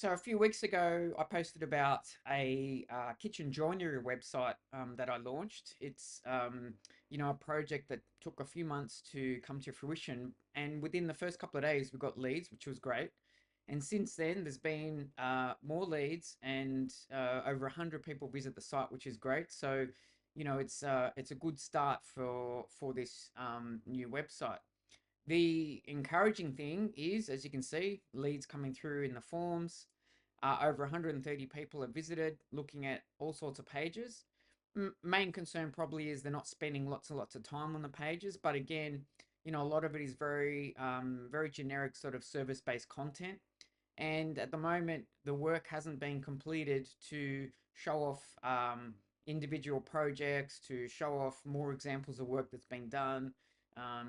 So a few weeks ago, I posted about a kitchen joinery website that I launched. It's a project that took a few months to come to fruition, and within the first couple of days, we got leads, which was great. And since then, there's been more leads, and over 100 people visit the site, which is great. So, it's a good start for this new website. The encouraging thing is, as you can see, leads coming through in the forms. Over 130 people have visited, looking at all sorts of pages. Main concern probably is they're not spending lots and lots of time on the pages, but again, a lot of it is very generic sort of service-based content. And at the moment, the work hasn't been completed to show off individual projects, to show off more examples of work that's been done,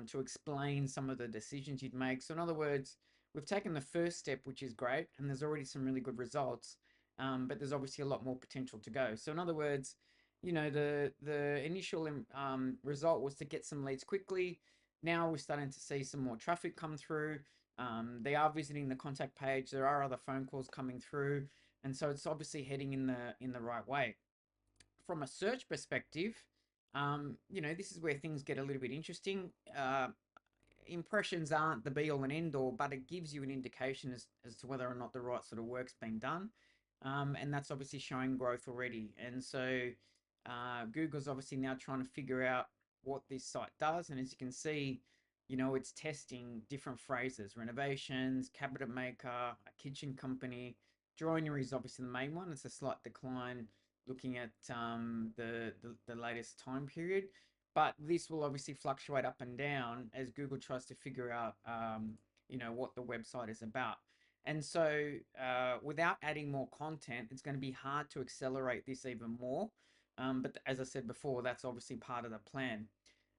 to explain some of the decisions you'd make. So, in other words, we've taken the first step, which is great, and there's already some really good results, but there's obviously a lot more potential to go. So, in other words, the initial result was to get some leads quickly. Now we're starting to see some more traffic come through. They are visiting the contact page. There are other phone calls coming through, and so it's obviously heading in the right way. From a search perspective, this is where things get a little bit interesting. Impressions aren't the be all and end all, but it gives you an indication as to whether or not the right sort of work's been done. And that's obviously showing growth already. And so Google's obviously now trying to figure out what this site does. And as you can see, it's testing different phrases: renovations, cabinet maker, a kitchen company. Joinery is obviously the main one. It's a slight decline looking at the latest time period. But this will obviously fluctuate up and down as Google tries to figure out, what the website is about. And so, without adding more content, it's going to be hard to accelerate this even more. But as I said before, that's obviously part of the plan.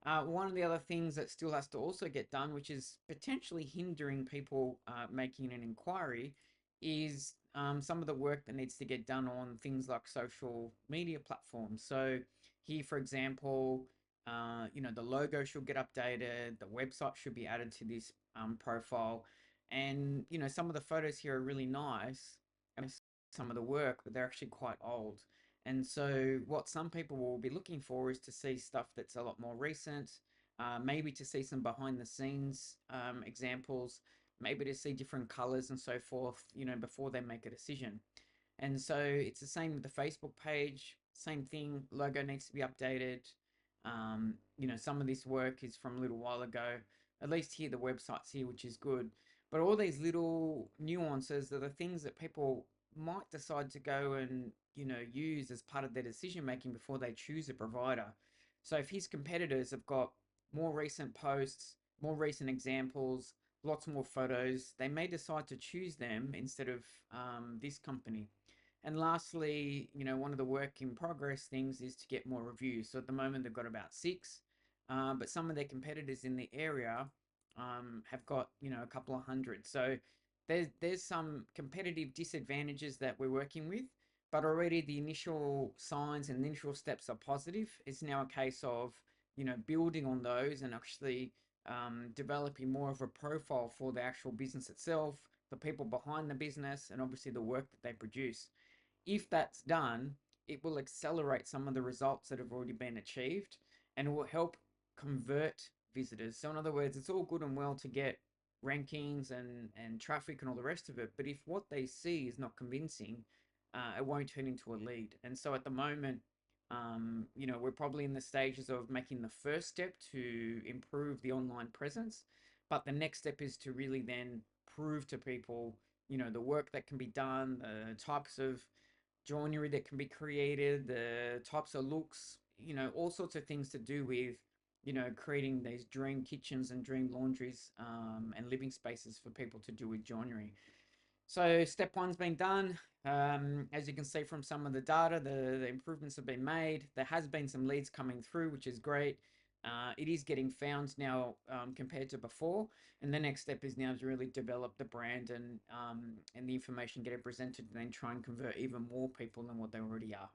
One of the other things that still has to also get done, which is potentially hindering people making an inquiry, is some of the work that needs to get done on things like social media platforms. So here, for example, the logo should get updated, the website should be added to this profile, and some of the photos here are really nice, and some of the work, but they're actually quite old. And so, what some people will be looking for is to see stuff that's a lot more recent, maybe to see some behind the scenes examples, maybe to see different colors and so forth, before they make a decision. And so, it's the same with the Facebook page, same thing, logo needs to be updated. Some of this work is from a little while ago. At least here, the website's here, which is good. But all these little nuances are the things that people might decide to go and use as part of their decision making before they choose a provider. So if his competitors have got more recent posts, more recent examples, lots more photos, they may decide to choose them instead of this company. And lastly, one of the work in progress things is to get more reviews. So at the moment they've got about six, but some of their competitors in the area have got a couple of hundred. So there's some competitive disadvantages that we're working with, but already the initial signs and the initial steps are positive. It's now a case of building on those and actually developing more of a profile for the actual business itself, the people behind the business, and obviously the work that they produce. If that's done, it will accelerate some of the results that have already been achieved, and it will help convert visitors. So in other words, it's all good and well to get rankings and traffic and all the rest of it, but if what they see is not convincing, it won't turn into a lead. And so at the moment, we're probably in the stages of making the first step to improve the online presence, but the next step is to really then prove to people, the work that can be done, the types of joinery that can be created, the types of looks, all sorts of things to do with, creating these dream kitchens and dream laundries and living spaces for people to do with joinery. So step one's been done. As you can see from some of the data, the improvements have been made. There has been some leads coming through, which is great. It is getting found now compared to before. And the next step is now to really develop the brand and the information, get it presented, and then try and convert even more people than what they already are.